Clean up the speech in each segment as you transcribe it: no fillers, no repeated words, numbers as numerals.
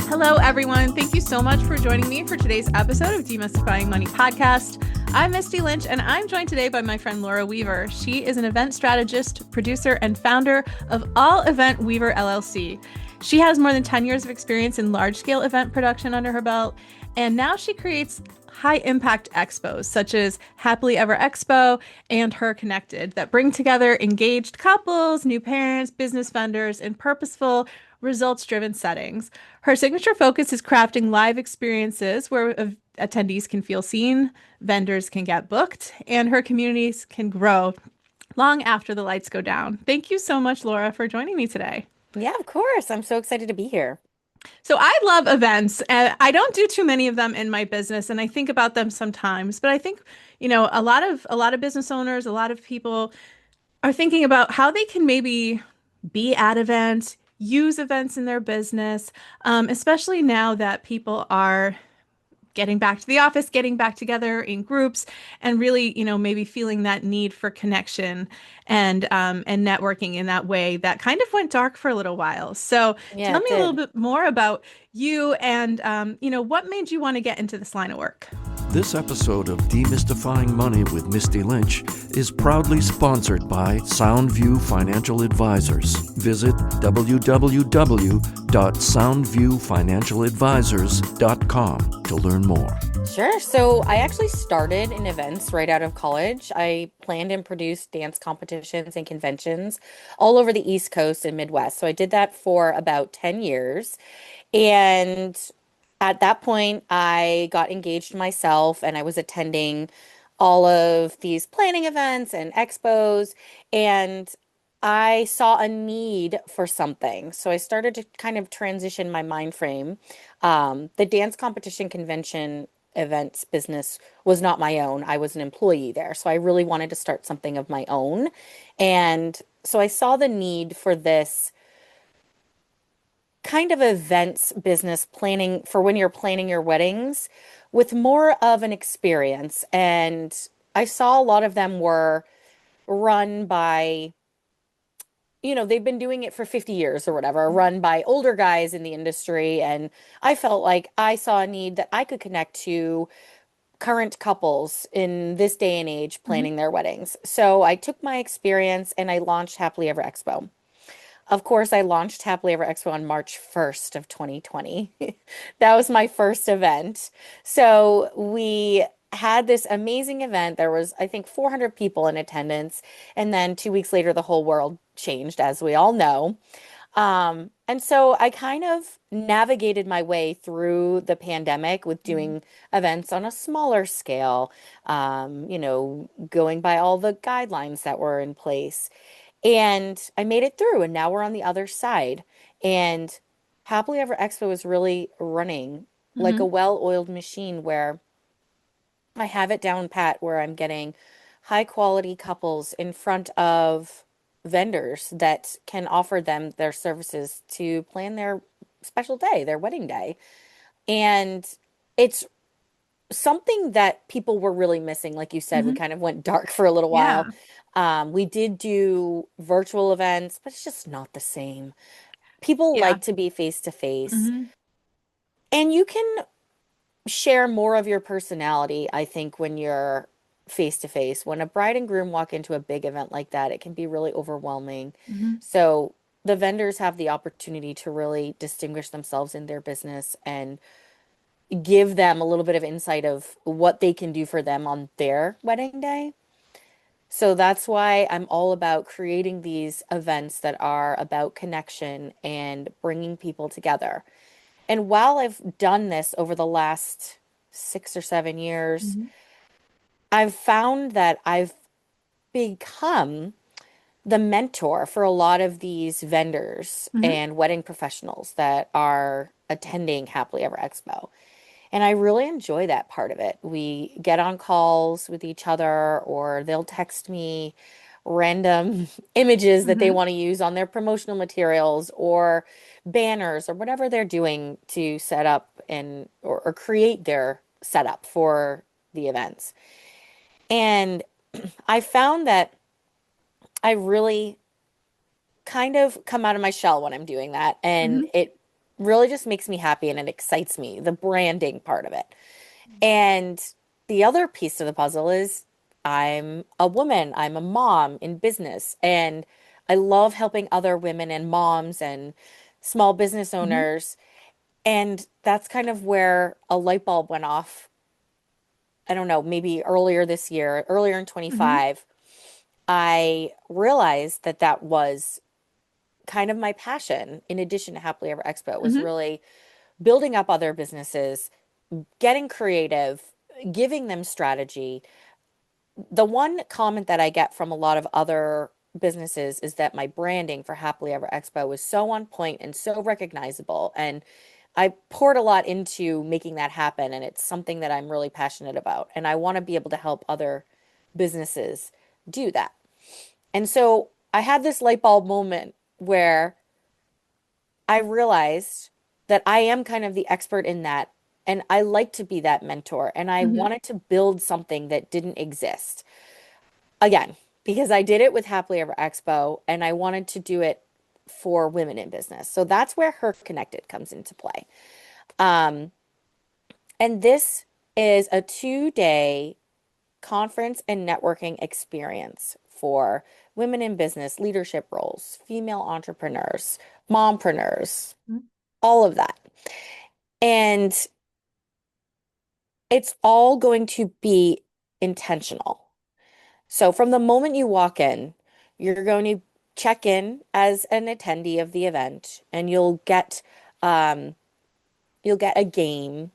Hello, everyone. Thank you so much for joining me for today's episode of Demystifying Money podcast. I'm Misty Lynch, and I'm joined today by my friend Lora Weaver. She is an event strategist, producer, and founder of All Event Weaver LLC. She has more than 10 years of experience in large-scale event production under her belt, and now she creates high-impact expos, such as Happily Ever Expo and Her Connected, that bring together engaged couples, new parents, business vendors, in purposeful, results-driven settings. Her signature focus is crafting live experiences where attendees can feel seen, vendors can get booked, and her communities can grow long after the lights go down. Thank you so much, Lora, for joining me today. Yeah, of course. I'm so excited to be here. So I love events, and I don't do too many of them in my business, and I think about them sometimes, but I think, a lot of business owners, a lot of people are thinking about how they can maybe be at events, use events in their business, especially now that people are getting back to the office, getting back together in groups, and really, maybe feeling that need for connection and networking in that way that kind of went dark for a little while. So Yeah, tell it me a little did. bit more about you and what made you want to get into this line of work? This episode of Demystifying Money with Misty Lynch is proudly sponsored by Soundview Financial Advisors. Visit www.soundviewfinancialadvisors.com to learn more. Sure. So I actually started in events right out of college. I planned and produced dance competitions and conventions all over the East Coast and Midwest. So I did that for about 10 years. And at that point, I got engaged myself and I was attending all of these planning events and expos. And I saw a need for something. So I started to kind of transition my mind frame. The dance competition convention events business was not my own. I was an employee there. So I really wanted to start something of my own. And so I saw the need for this kind of events business planning for when you're planning your weddings with more of an experience. And I saw a lot of them were run by, they've been doing it for 50 years or whatever, run by older guys in the industry. And I felt like I saw a need that I could connect to current couples in this day and age Mhm. planning their weddings. So I took my experience and I launched Happily Ever Expo. Of course, I launched Happily Ever Expo on March 1st of 2020. That was my first event. So we had this amazing event. There was, I think, 400 people in attendance. And then 2 weeks later, the whole world changed, as we all know. And so I kind of navigated my way through the pandemic with Mhm. doing events on a smaller scale, going by all the guidelines that were in place. And I made it through, and now we're on the other side. And Happily Ever Expo is really running like a Mhm. well-oiled machine where I have it down pat, where I'm getting high quality couples in front of vendors that can offer them their services to plan their special day, their wedding day. And it's something that people were really missing. Like you said, we Mhm. kind of went dark for a little while. Yeah. We did do virtual events, but it's just not the same. People Yeah. like to be face to face, Mhm. and you can share more of your personality, I think, when you're face to face. When a bride and groom walk into a big event like that, it can be really overwhelming. Mhm. So the vendors have the opportunity to really distinguish themselves in their business and give them a little bit of insight of what they can do for them on their wedding day. So that's why I'm all about creating these events that are about connection and bringing people together. And while I've done this over the last 6 or 7 years, Mhm. I've found that I've become the mentor for a lot of these vendors Mhm. and wedding professionals that are attending Happily Ever Expo. And I really enjoy that part of it. We get on calls with each other, or they'll text me random images that they Mhm. want to use on their promotional materials or banners or whatever they're doing to set up or create their setup for the events. And I found that I really kind of come out of my shell when I'm doing that. And Hmm. it really just makes me happy and it excites me, the branding part of it. And the other piece of the puzzle is I'm a woman, I'm a mom in business, and I love helping other women and moms and small business Hmm. owners. And that's kind of where a light bulb went off. I don't know, maybe earlier this year, earlier in Hmm. 25, I realized that that was kind of my passion in addition to Happily Ever Expo was Hmm. really building up other businesses, getting creative, giving them strategy. The one comment that I get from a lot of other businesses is that my branding for Happily Ever Expo was so on point and so recognizable. And I poured a lot into making that happen. And it's something that I'm really passionate about. And I want to be able to help other businesses do that. And so I had this light bulb moment where I realized that I am kind of the expert in that. And I like to be that mentor. And I Hmm. wanted to build something that didn't exist. Again, because I did it with Happily Ever Expo and I wanted to do it for women in business. So that's where Her Connected comes into play. Um, and this is a 2-day conference and networking experience for women in business, leadership roles, female entrepreneurs, mompreneurs, all of that. And it's all going to be intentional. So from the moment you walk in, you're going to check in as an attendee of the event, and um, you'll get a game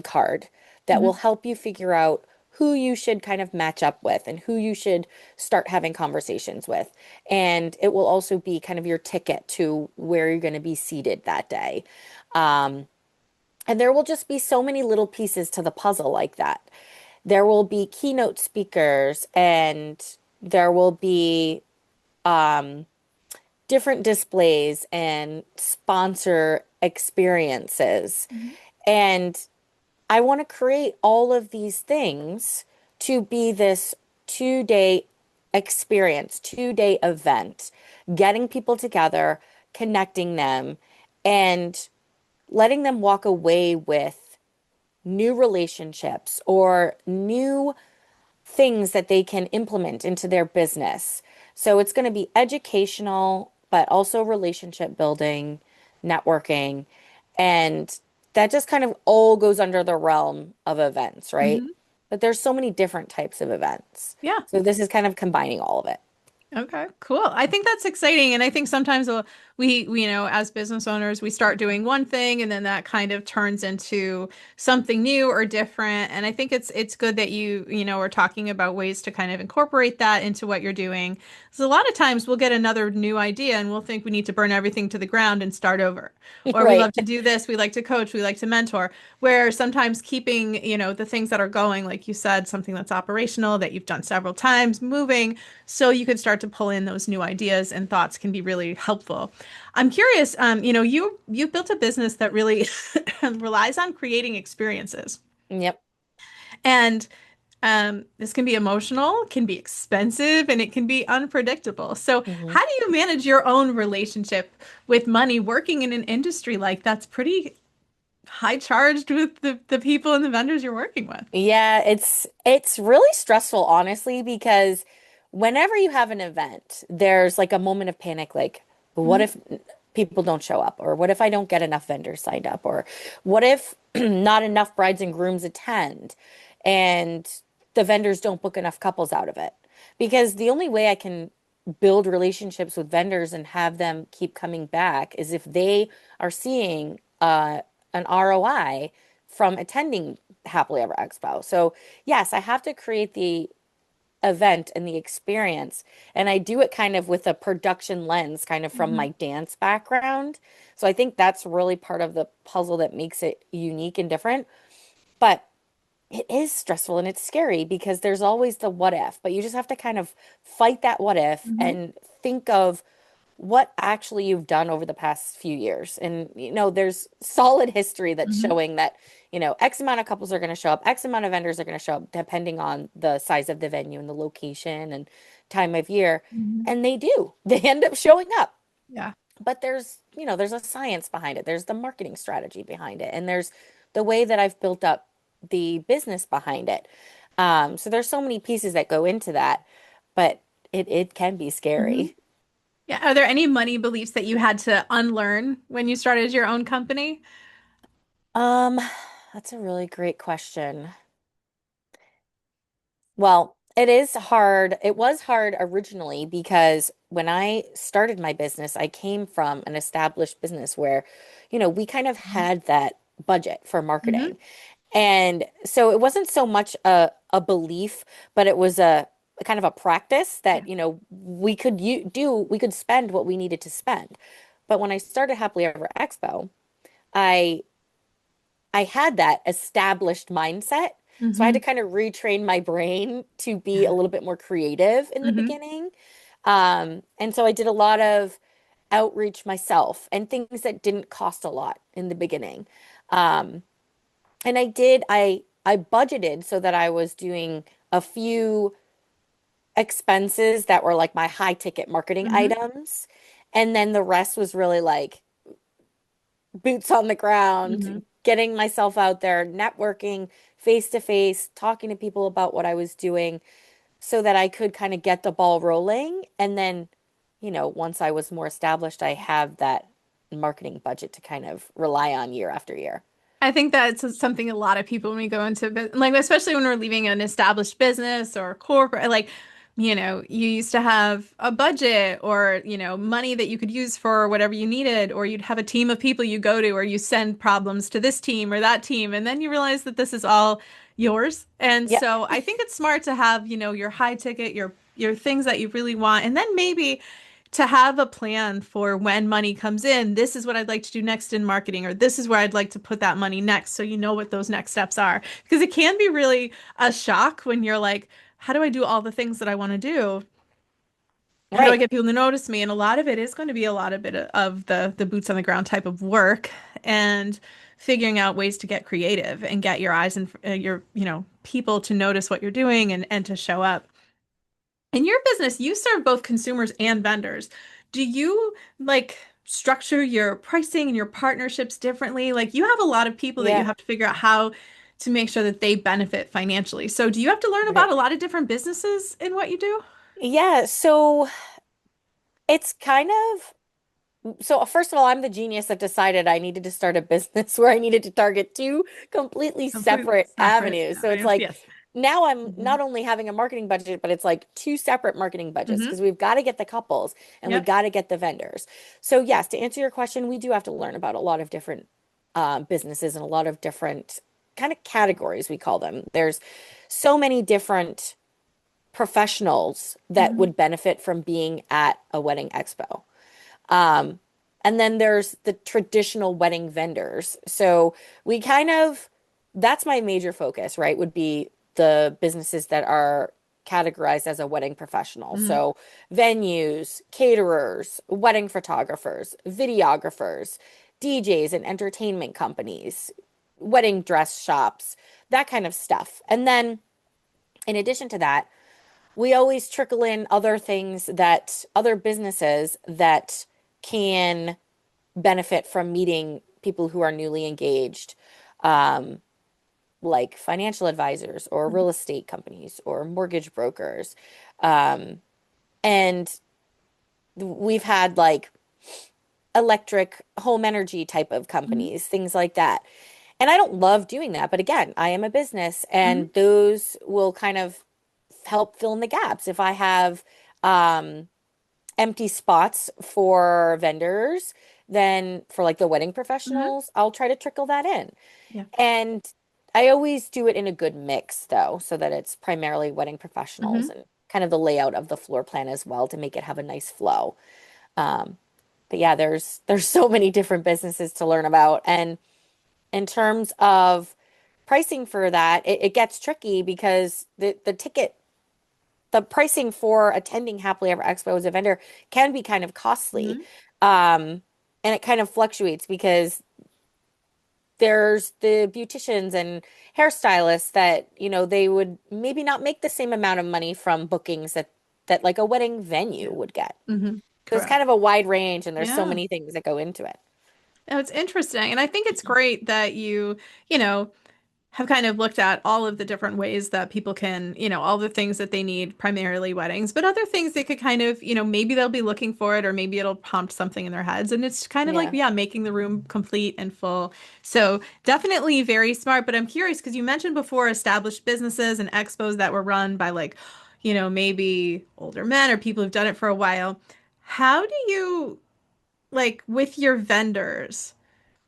card that will Hmm. help you figure out who you should kind of match up with and who you should start having conversations with. And it will also be kind of your ticket to where you're going to be seated that day. Um, and there will just be so many little pieces to the puzzle like that. There will be keynote speakers and there will be um, different displays and sponsor experiences. And I want to create all of these things to be this 2-day experience, 2-day event, getting people together, connecting them, and letting them walk away with new relationships or new things that they can implement into their business. So it's going to be educational, but also relationship building, networking, and that just kind of all goes under the realm of events, right? Hmm. But there's so many different types of events. Yeah. So this is kind of combining all of it. Okay, cool. I think that's exciting. And I think sometimes as business owners, we start doing one thing and then that kind of turns into something new or different. And I think it's good that are talking about ways to kind of incorporate that into what you're doing. Because a lot of times we'll get another new idea and we'll think we need to burn everything to the ground and start over. Or we Right. love to do this, we like to coach, we like to mentor. Where sometimes keeping, the things that are going, like you said, something that's operational that you've done several times, moving so you could start to pull in those new ideas and thoughts can be really helpful. I'm curious, you built a business that really relies on creating experiences. Yep. And this can be emotional, can be expensive, and it can be unpredictable. So, hmm how do you manage your own relationship with money working in an industry like that's pretty high charged with the people and the vendors you're working with? Yeah, it's really stressful, honestly, because whenever you have an event, there's like a moment of panic, like, what Hmm. if people don't show up? Or what if I don't get enough vendors signed up? Or what if not enough brides and grooms attend and the vendors don't book enough couples out of it? Because the only way I can build relationships with vendors and have them keep coming back is if they are seeing an ROI from attending Happily Ever Expo. So, yes, I have to create the event and the experience. And I do it kind of with a production lens, kind of from Hmm. my dance background. So I think that's really part of the puzzle that makes it unique and different. But it is stressful and it's scary because there's always the what if, but you just have to kind of fight that what if Hmm. and think of what actually you've done over the past few years. And, there's solid history that's Hmm. showing that, X amount of couples are going to show up, X amount of vendors are going to show up, depending on the size of the venue and the location and time of year. Hmm. And they do. They end up showing up. Yeah. But there's a science behind it. There's the marketing strategy behind it, and there's the way that I've built up the business behind it. So there's so many pieces that go into that, but it can be Hmm. scary. Yeah. Are there any money beliefs that you had to unlearn when you started your own company? Um, that's a really great question. Well, it is hard. It was hard originally because when I started my business, I came from an established business where, we kind of had that budget for Mm-hmm. marketing. And so it wasn't so much a belief, but it was a kind of a practice Yeah. that, we could spend what we needed to spend. But when I started Happily Ever Expo, I I had that established mindset. So I had Mm-hmm. to kind of retrain my brain to be a little bit more creative in the Mm-hmm. beginning. And so I did a lot of outreach myself and things that didn't cost a lot in the beginning. Um, and I budgeted so that I was doing a few expenses that were like my high ticket marketing Mm-hmm. items. And then the rest was really like boots on the Mm-hmm. ground, getting myself out there, networking face to face, talking to people about what I was doing so that I could kind of get the ball rolling. And then, once I was more established, I have that marketing budget to kind of rely on year after year. I think that's something a lot of people when we go into like especially when we're leaving an established business or corporate like you used to have a budget or money that you could use for whatever you needed or you'd have a team of people you go to or you send problems to this team or that team and then you realize that this is all yours. And Yep. so I think it's smart to have your high ticket, your things that you really want and then maybe to have a plan for when money comes in, this is what I'd like to do next in marketing, or this is where I'd like to put that money next. So you know what those next steps are. Because it can be really a shock when you're like, how do I do all the things that I want to do? How do I Right. get people to notice me? And a lot of it is going to be a lot of bit of the boots on the ground type of work and figuring out ways to get creative and get your eyes and your, people to notice what you're doing and to show up. In your business, you serve both consumers and vendors. Do you like structure your pricing and your partnerships differently? Like you have a lot of people that you Yeah. have to figure out how to make sure that they benefit financially. So do you have to learn about Right. a lot of different businesses in what you do? Yeah. So it's kind of so first of all, I'm the genius that decided I needed to start a business where I needed to target two completely Completely separate separate avenues. So it's avenues. like Yes. now I'm Hmm. not only having a marketing budget, but it's like two separate marketing budgets Hmm. because we've got to get the couples and we Yep. got to get the vendors. So yes, to answer your question, we do have to learn about a lot of different businesses and a lot of different kind of categories, we call them. There's so many different professionals that Hmm. would benefit from being at a wedding expo. Um, and then there's the traditional wedding vendors. So we kind of, that's my major focus, right? Would be the businesses that are categorized as a wedding professional. Hmm. So venues, caterers, wedding photographers, videographers, DJs and entertainment companies, wedding dress shops, that kind of stuff. And then in addition to that, we always trickle in other things that other businesses that can benefit from meeting people who are newly engaged, um, like financial advisors or real estate companies or mortgage brokers. Um, and we've had like electric home energy type of Hmm. companies, things like that. And I don't love doing that, but again, I am a business Hmm. and those will kind of help fill in the gaps. If I have um, empty spots for vendors, then for like the wedding Hmm. professionals, I'll try to trickle that in. Yeah. And I always do it in a good mix though, so that it's primarily wedding professionals Hmm. and kind of the layout of the floor plan as well to make it have a nice flow. Um, but yeah, there's so many different businesses to learn about. And in terms of pricing for that, it gets tricky because the pricing for attending Happily Ever Expo as a vendor can be kind of costly. Hmm. And it kind of fluctuates because there's the beauticians and hairstylists that, they would maybe not make the same amount of money from bookings that like a wedding venue Yeah. would get. Hmm. So it's kind Correct. of a wide range, and there's so Yeah. many things that go into it. No, it's interesting. And I think it's great that you know, have kind of looked at all of the different ways that people can, all the things that they need, primarily weddings, but other things they could kind of, maybe they'll be looking for it or maybe it'll prompt something in their heads. And it's kind of like, Yeah. yeah, making the room complete and full. So definitely very smart. But I'm curious because you mentioned before established businesses and expos that were run by like, maybe older men or people who've done it for a while. How do you, like, with your vendors?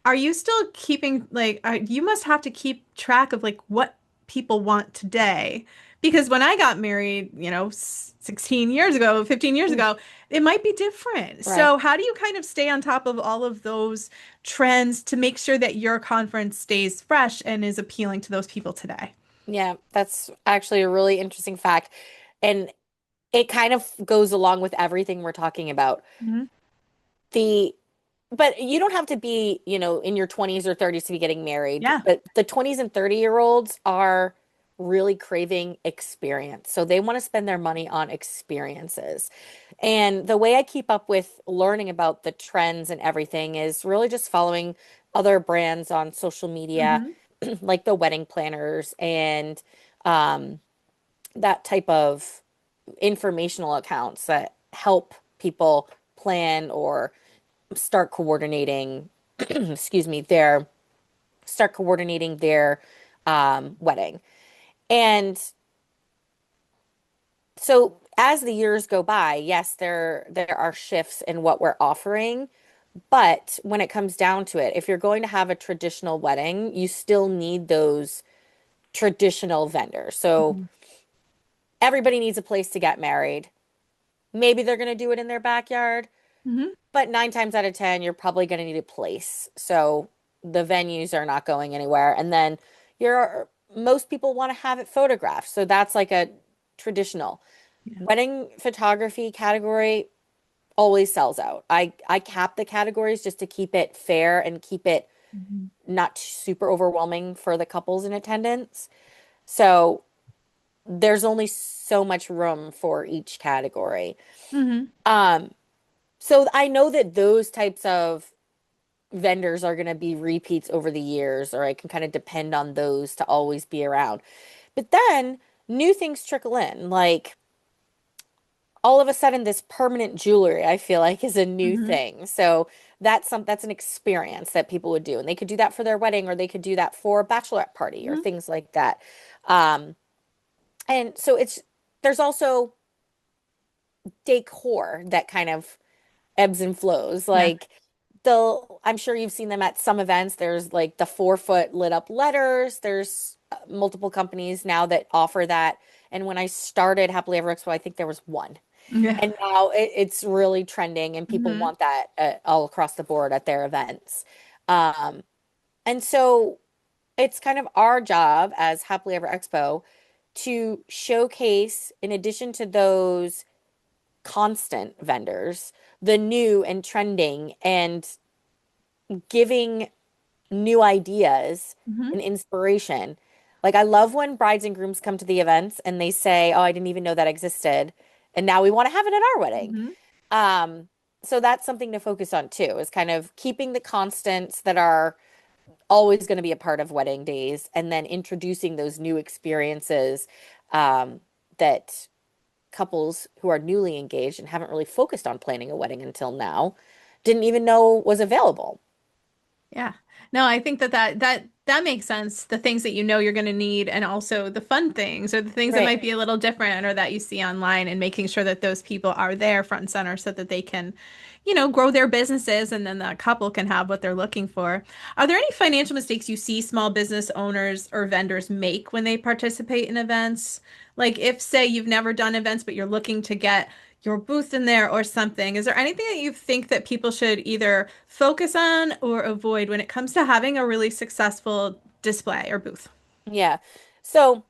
Are you still keeping like you must have to keep track of like what people want today? Because when I got married, 16 years ago, 15 years Mm. ago, it might be different. Right. So how do you kind of stay on top of all of those trends to make sure that your conference stays fresh and is appealing to those people today? Yeah, that's actually a really interesting fact. And it kind of goes along with everything we're talking about. Hmm. The But you don't have to be, in your 20s or 30s to be getting married. Yeah. But the 20s and 30-year-olds are really craving experience. So they want to spend their money on experiences. And the way I keep up with learning about the trends and everything is really just following other brands on social media, Hmm. like the wedding planners and um, that type of informational accounts that help people plan or start coordinating, excuse me, start coordinating their wedding. And so as the years go by, yes, there are shifts in what we're offering, but when it comes down to it, if you're going to have a traditional wedding, you still need those traditional vendors. So Hmm. everybody needs a place to get married. Maybe they're going to do it in their backyard, Hmm. but 9 times out of 10, you're probably going to need a place. So the venues are not going anywhere. And then most people want to have it photographed. So that's like a traditional Yeah. wedding photography category always sells out. I cap the categories just to keep it fair and keep it Hmm. not super overwhelming for the couples in attendance. So there's only so much room for each category. Hmm. Um, so I know that those types of vendors are going to be repeats over the years, or I can kind of depend on those to always be around. But then new things trickle in, like all of a sudden this permanent jewelry, I feel like is a new Hmm. thing. So that's an experience that people would do. And they could do that for their wedding or they could do that for a bachelorette party or Hmm. things like that. Um, and so there's also decor that kind of ebbs and flows. Yeah. Like I'm sure you've seen them at some events. There's like the 4 foot lit up letters. There's multiple companies now that offer that. And when I started Happily Ever Expo, I think there was one. Yeah. And now it's really trending and people Hmm. want that all across the board at their events. Um, and so it's kind of our job as Happily Ever Expo to showcase, in addition to those constant vendors, the new and trending and giving new ideas Hmm. and inspiration. Like I love when brides and grooms come to the events and they say, "Oh, I didn't even know that existed, and now we want to have it at our wedding." Hmm. Um, so that's something to focus on too, is kind of keeping the constants that are always going to be a part of wedding days and then introducing those new experiences that couples who are newly engaged and haven't really focused on planning a wedding until now didn't even know was available. Yeah. No, I think that makes sense. The things that you know you're going to need and also the fun things or the things that Right. might be a little different or that you see online and making sure that those people are there front and center so that they can, grow their businesses and then the couple can have what they're looking for. Are there any financial mistakes you see small business owners or vendors make when they participate in events? Like if, say, you've never done events, but you're looking to get your booth in there or something. Is there anything that you think that people should either focus on or avoid when it comes to having a really successful display or booth? Yeah. So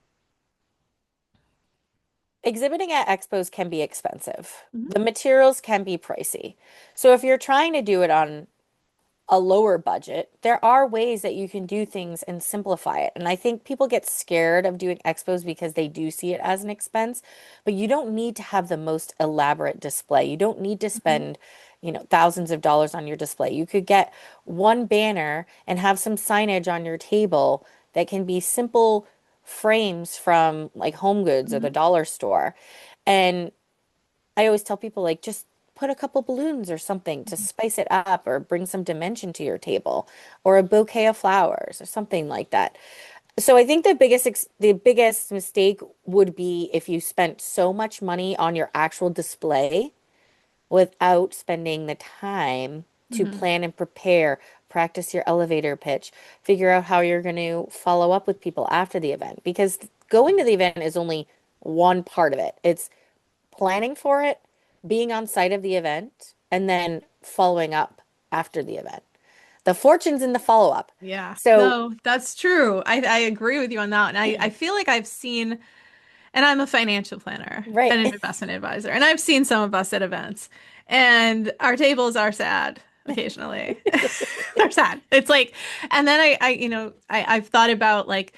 exhibiting at expos can be expensive. Hmm. The materials can be pricey. So if you're trying to do it on a lower budget, there are ways that you can do things and simplify it. And I think people get scared of doing expos because they do see it as an expense, but you don't need to have the most elaborate display. You don't need to Mhm. spend, thousands of dollars on your display. You could get one banner and have some signage on your table that can be simple frames from like Home Goods or the Mhm. dollar store. And I always tell people like just put a couple balloons or something to spice it up or bring some dimension to your table or a bouquet of flowers or something like that. So I think the biggest mistake would be if you spent so much money on your actual display without spending the time to Mhm. plan and prepare, practice your elevator pitch, figure out how you're going to follow up with people after the event because going to the event is only one part of it. It's planning for it, being on site of the event, and then following up after the event. The fortune's in the follow-up. Yeah, So, no, that's true. I agree with you on that. And I feel like I've seen, and I'm a financial planner right. and an investment advisor, and I've seen some of us at events, and our tables are sad occasionally. They're sad. It's like, and then I've thought about like,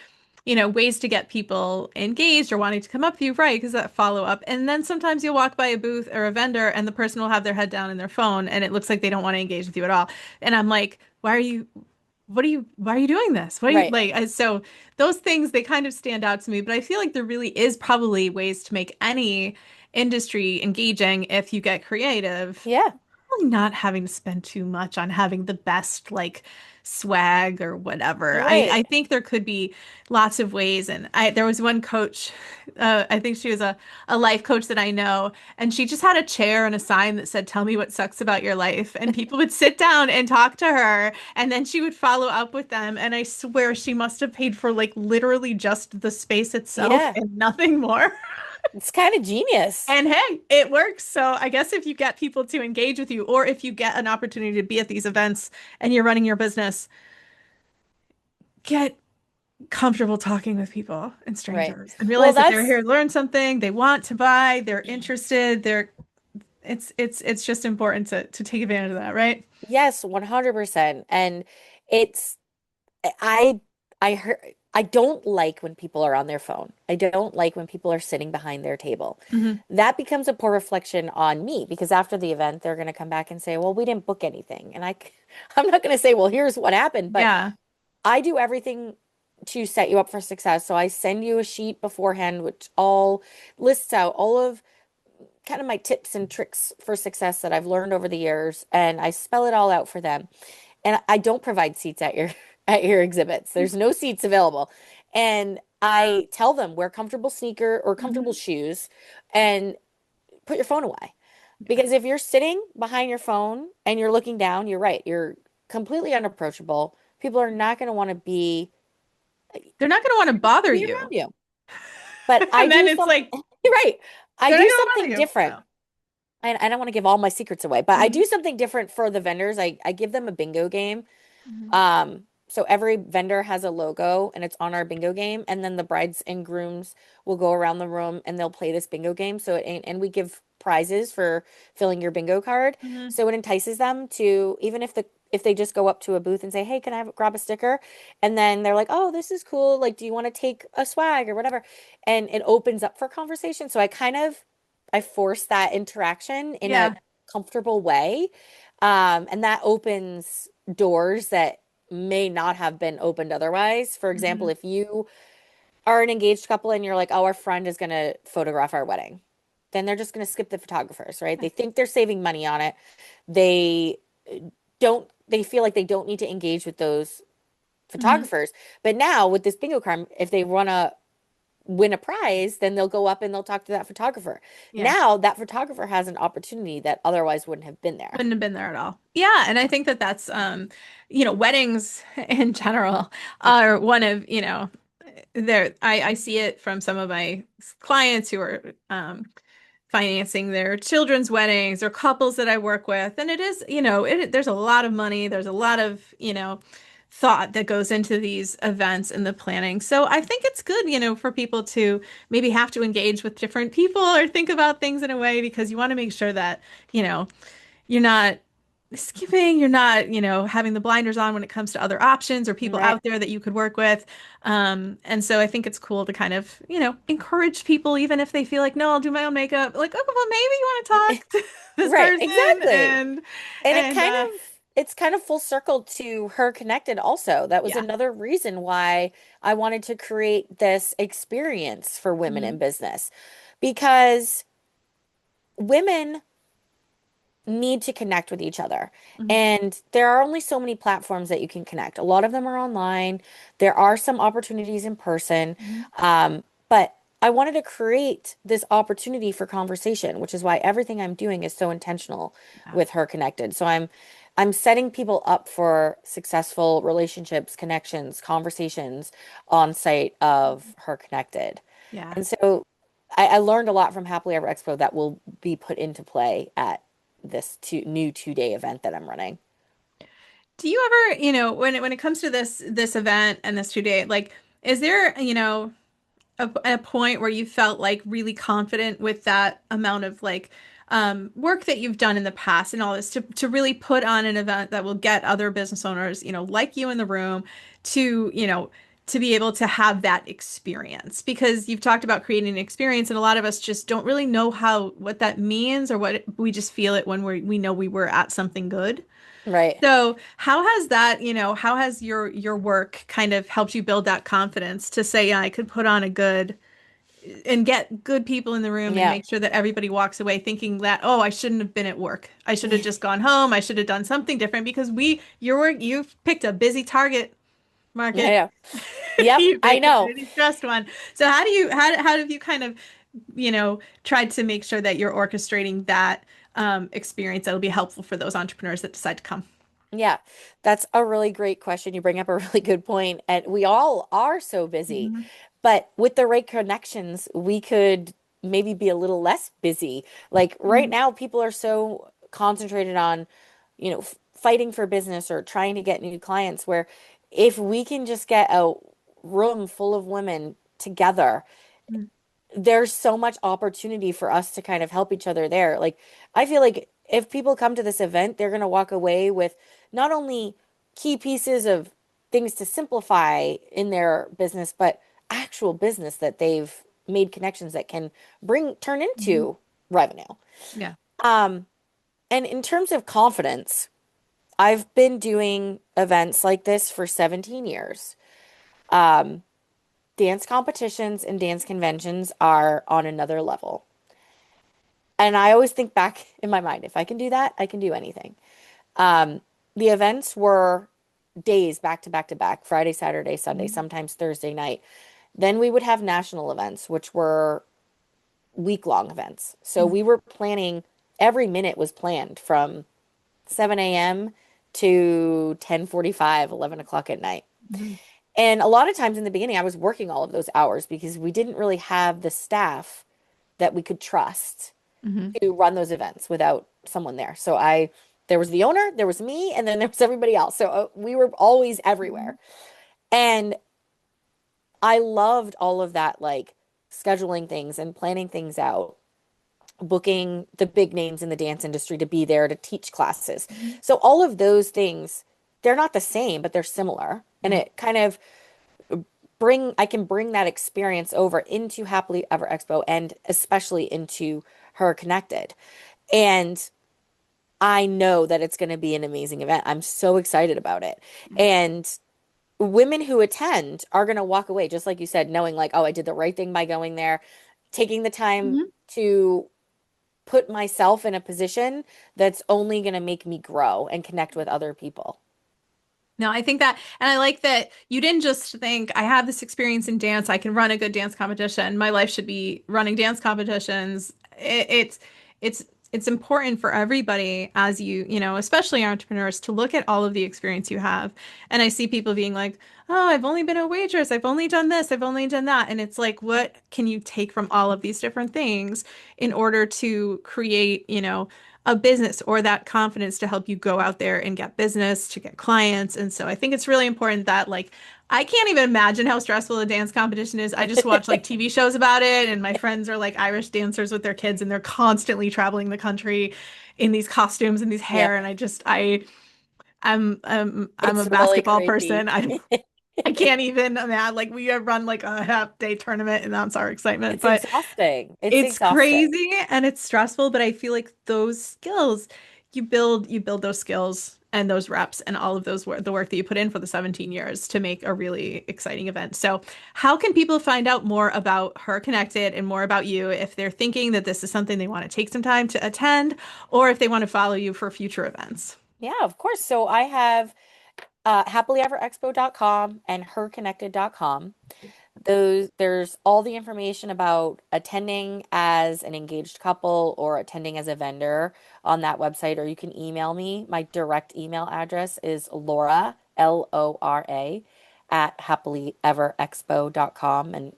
ways to get people engaged or wanting to come up to you, right? Because that follow up. And then sometimes you'll walk by a booth or a vendor and the person will have their head down in their phone and it looks like they don't want to engage with you at all. And I'm like, why are you doing this? What are you Right. like? So those things, they kind of stand out to me, but I feel like there really is probably ways to make any industry engaging if you get creative, Yeah. really not having to spend too much on having the best like swag or whatever. I Right. think there could be lots of ways. And there was one coach, I think she was a life coach that I know, and she just had a chair and a sign that said, "Tell me what sucks about your life." And people would sit down and talk to her, and then she would follow up with them. And I swear she must have paid for like literally just the space itself Yeah. and nothing more. It's kind of genius. And hey, it works. So I guess if you get people to engage with you, or if you get an opportunity to be at these events and you're running your business, get comfortable talking with people and Right. strangers and Well, realize that they're that's here to learn something, they want to buy, they're interested, it's just important to take advantage of that, right? yes, 100%. And it's I I heard I don't like when people are on their phone. I don't like when people are sitting behind their table. Hmm. That becomes a poor reflection on me because after the event, they're going to come back and say, "Well, we didn't book anything." And I'm not going to say, "Well, here's what happened," but Yeah. I do everything to set you up for success. So I send you a sheet beforehand which all lists out all of kind of my tips and tricks for success that I've learned over the years, and I spell it all out for them. And I don't provide seats at your at your exhibits. There's no seats available. And I tell them wear comfortable sneaker or comfortable Hmm. shoes and put your phone away. Yeah. Because if you're sitting behind your phone and you're looking down, you're right. You're completely unapproachable. People are not going to want to They're not going to want to bother be around you. you. But I And then do it's some like, right. I they're not do going to something bother you. different. So. I don't want to give all my secrets away, but I Mhm. do something different for the vendors. I give them a bingo game. Mhm. So every vendor has a logo and it's on our bingo game, and then the brides and grooms will go around the room and they'll play this bingo game. And we give prizes for filling your bingo card. Mhm. So it entices them to even if they just go up to a booth and say, "Hey, can I grab a sticker?" And then they're like, "Oh, this is cool. Like, do you want to take a swag or whatever?" And it opens up for conversation. So I force that interaction in a Yeah. comfortable way. And that opens doors that may not have been opened otherwise. For example, Mhm. if you are an engaged couple and you're like, "Oh, our friend is going to photograph our wedding," then they're just going to skip the photographers, right? They think they're saving money on it. They they feel like they don't need to engage with those Mhm. photographers. But now with this bingo card, if they want to win a prize, then they'll go up and they'll talk to that photographer. Yeah. Now that photographer has an opportunity that otherwise wouldn't have been there. Wouldn't have been there at all. Yeah, and I think that that's weddings in general are one of, there I see it from some of my clients who are financing their children's weddings or couples that I work with. And it is, there's a lot of money, there's a lot of, thought that goes into these events and the planning. So I think it's good, for people to maybe have to engage with different people or think about things in a way because you want to make sure that, you know, you're not skipping, you're not, having the blinders on when it comes to other options or people Right. out there that you could work with. And so I think it's cool to kind of, encourage people, even if they feel like, no, I'll do my own makeup. Like, oh, well, maybe you want to talk to this Right, person exactly. And it and kind of it's kind of full circle to her connected also. That was yeah. another reason why I wanted to create this experience for women Mhm. in business because women need to connect with each other. Mhm. And there are only so many platforms that you can connect. A lot of them are online. There are some opportunities in person. Mhm. But I wanted to create this opportunity for conversation, which is why everything I'm doing is so intentional Yeah. with Her Connected. So I'm setting people up for successful relationships, connections, conversations on site of Her Connected. Yeah. And so I learned a lot from Happily Ever Expo that will be put into play at this new 2-day event that I'm running. Do you ever, when it comes to this event and this 2 day, like, is there, a point where you felt like really confident with that amount of like work that you've done in the past and all this to really put on an event that will get other business owners, like you in the room to, to be able to have that experience because you've talked about creating an experience and a lot of us just don't really know what that means or we just feel it when we know we were at something good. Right. So, how has that, how has your work kind of helped you build that confidence to say, yeah, I could put on a good and get good people in the room and Yeah. make sure that everybody walks away thinking that, oh, I shouldn't have been at work. I should have just gone home. I should have done something different because you've picked a busy target I market. know. Yep, You I picked a know. really stressed one. So how have you kind of, tried to make sure that you're orchestrating that experience that'll be helpful for those entrepreneurs that decide to come? Yeah, that's a really great question. You bring up a really good point. And we all are so busy. Mhm. But with the right connections, we could maybe be a little less busy. Like right Mhm. now, people are so concentrated on, fighting for business or trying to get new clients, where if we can just get a room full of women together, there's so much opportunity for us to kind of help each other there. Like, I feel like if people come to this event, they're going to walk away with not only key pieces of things to simplify in their business, but actual business that they've made connections that can turn Mhm. into revenue. Yeah. Um, and in terms of confidence, I've been doing events like this for 17 years. Um, Dance competitions and dance conventions are on another level. And I always think back in my mind, if I can do that, I can do anything. Um, the events were days back to back to back, Friday, Saturday, Sunday, Mhm. sometimes Thursday night. Then we would have national events, which were week-long events. So Mhm. we were planning, every minute was planned from 7 a.m. to 10:45, 11 o'clock at night. Mhm. And a lot of times in the beginning, I was working all of those hours because we didn't really have the staff that we could trust Mhm. to run those events without someone there. There was the owner, there was me, and then there was everybody else. So we were always Mhm. everywhere. And I loved all of that, like scheduling things and planning things out, booking the big names in the dance industry to be there to teach classes. Mhm. So all of those things, they're not the same, but they're similar. And Yeah. it kind of I can bring that experience over into Happily Ever Expo and especially into Her Connected. And I know that it's going to be an amazing event. I'm so excited about it. Yeah. And women who attend are going to walk away, just like you said, knowing like, oh, I did the right thing by going there, taking the time Mhm. to put myself in a position that's only going to make me grow and connect with other people. No, I think that, and I like that you didn't just think, I have this experience in dance, I can run a good dance competition. My life should be running dance competitions. It's it's important for everybody as especially entrepreneurs, to look at all of the experience you have. And I see people being like, oh, I've only been a waitress, I've only done this, I've only done that. And it's like, what can you take from all of these different things in order to create, a business or that confidence to help you go out there and get business, to get clients. And so I think it's really important that like I can't even imagine how stressful a dance competition is. I just watch like TV shows about it and my friends are like Irish dancers with their kids and they're constantly traveling the country. in these costumes and these hair, Yep. and I'm a It's really basketball crazy. person. I can't even imagine. Like we have run like a half day tournament, and that's our excitement. It's But exhausting. It's it's exhausting. crazy and it's stressful. But I feel like those skills, you build those skills and those reps and all of those work, the work that you put in for the 17 years to make a really exciting event. So, how can people find out more about Her Connected and more about you if they're thinking that this is something they want to take some time to attend, or if they want to follow you for future events? Yeah, of course. So I have happilyeverexpo.com and herconnected.com. There's all the information about attending as an engaged couple or attending as a vendor on that website, or you can email me. My direct email address is Lora, Lora, at happilyeverexpo.com. And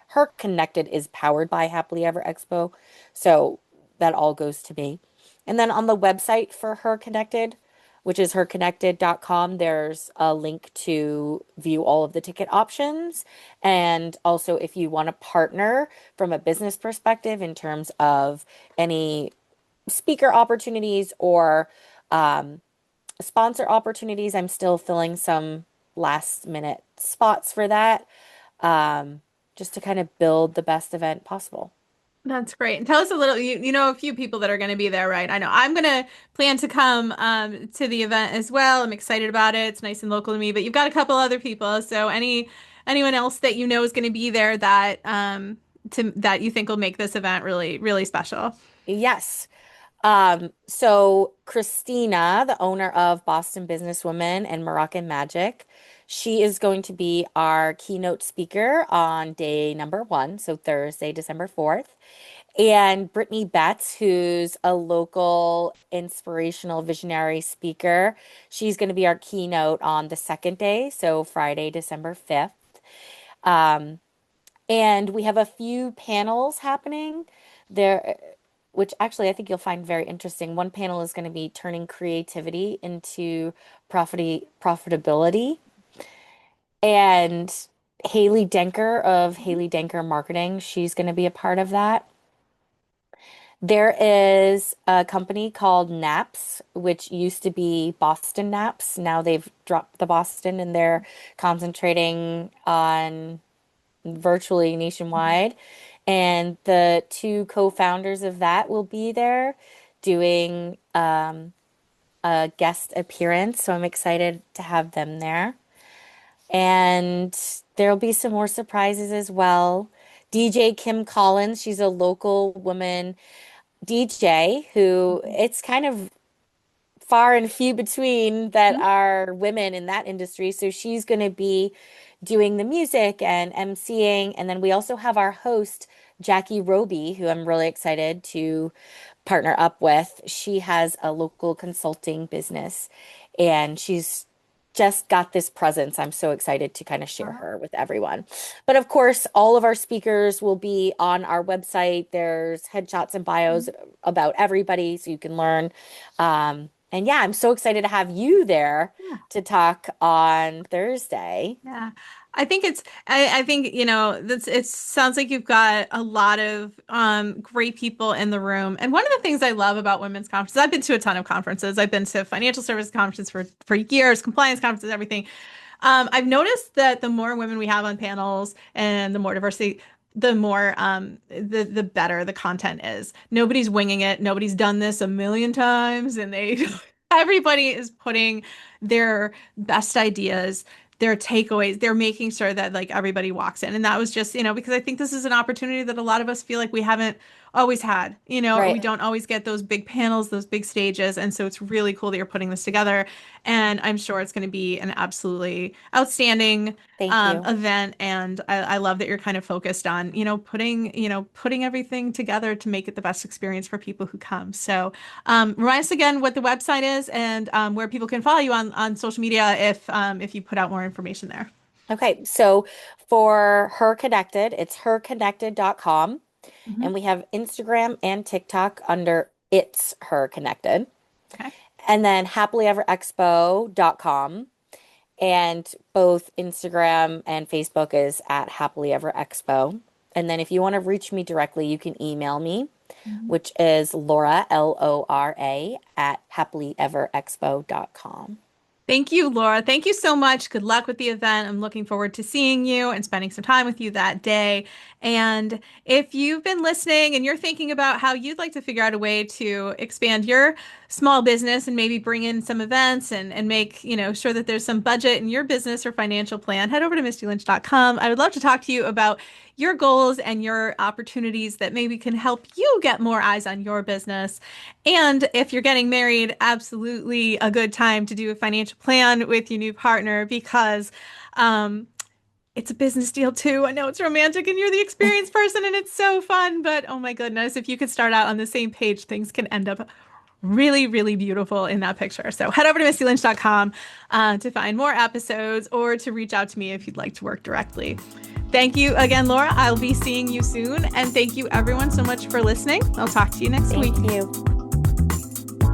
Her Connected is powered by Happily Ever Expo. So that all goes to me. And then on the website for Her Connected, which is herconnected.com, there's a link to view all of the ticket options. And also, if you want to partner from a business perspective in terms of any speaker opportunities or um, sponsor opportunities, I'm still filling some last minute spots for that, um, just to kind of build the best event possible. That's great. And tell us a little, you know a few people that are going to be there, right? I know I'm going to plan to come to the event as well. I'm excited about it. It's nice and local to me, but you've got a couple other people. So anyone else that you know is going to be there that that you think will make this event really, really special? Yes. So Christina, the owner of Boston Businesswoman and Moroccan Magic, she is going to be our keynote speaker on day number one, so Thursday, December 4th. And Brittany Betts, who's a local inspirational visionary speaker, she's going to be our keynote on the second day, so Friday, December 5th. Um, and we have a few panels happening there, which actually I think you'll find very interesting. One panel is going to be turning creativity into profitability. And Haley Denker of Haley Denker Marketing, she's going to be a part of that. There is a company called Naps, which used to be Boston Naps. Now they've dropped the Boston and they're concentrating on virtually nationwide. And the two co-founders of that will be there doing a guest appearance. So I'm excited to have them there. And there'll be some more surprises as well. DJ Kim Collins, she's a local woman DJ who it's kind of far and few between that are women in that industry. So she's going to be doing the music and emceeing. And then we also have our host, Jackie Roby, who I'm really excited to partner up with. She has a local consulting business and she's just got this presence. I'm so excited to kind of share her with everyone. But of course, all of our speakers will be on our website. There's headshots and bios about everybody so you can learn. And yeah, I'm so excited to have you there Yeah. to talk on Thursday. Yeah. I think, that's it sounds like you've got a lot of great people in the room. And one of the things I love about women's conferences, I've been to a ton of conferences. I've been to financial services conferences for years, compliance conferences, everything. I've noticed that the more women we have on panels and the more diversity, the more the better the content is. Nobody's winging it. Nobody's done this a million times, and they everybody is putting their best ideas, their takeaways. They're making sure that like everybody walks in, and that was just because I think this is an opportunity that a lot of us feel like we haven't always had. We Right. don't always get those big panels, those big stages, and so it's really cool that you're putting this together. And I'm sure it's going to be an absolutely outstanding Thank you. event. And I love that you're kind of focused on, putting everything together to make it the best experience for people who come. So remind us again what the website is and where people can follow you on social media if you put out more information there. Okay, so for Her Connected, it's herconnected.com. Mhm. And we have Instagram and TikTok under It's Her Connected. Okay. And then happilyeverexpo.com. And both Instagram and Facebook is at Happily Ever Expo. And then if you want to reach me directly, you can email me. which is Lora, Lora, at happilyeverexpo.com. Thank you, Lora. Thank you so much. Good luck with the event. I'm looking forward to seeing you and spending some time with you that day. And if you've been listening and you're thinking about how you'd like to figure out a way to expand your small business and maybe bring in some events and make, sure that there's some budget in your business or financial plan, head over to mistylynch.com. I would love to talk to you about your goals and your opportunities that maybe can help you get more eyes on your business. And if you're getting married, absolutely a good time to do a financial plan with your new partner because it's a business deal too. I know it's romantic and you're the experienced person and it's so fun, but oh my goodness, if you could start out on the same page, things can end up really, really beautiful in that picture. So head over to mistylynch.com to find more episodes or to reach out to me if you'd like to work directly. Thank you again, Lora. I'll be seeing you soon. And thank you everyone so much for listening. I'll talk to you next week. Thank you.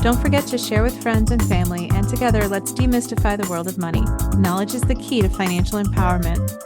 Don't forget to share with friends and family, and together let's demystify the world of money. Knowledge is the key to financial empowerment.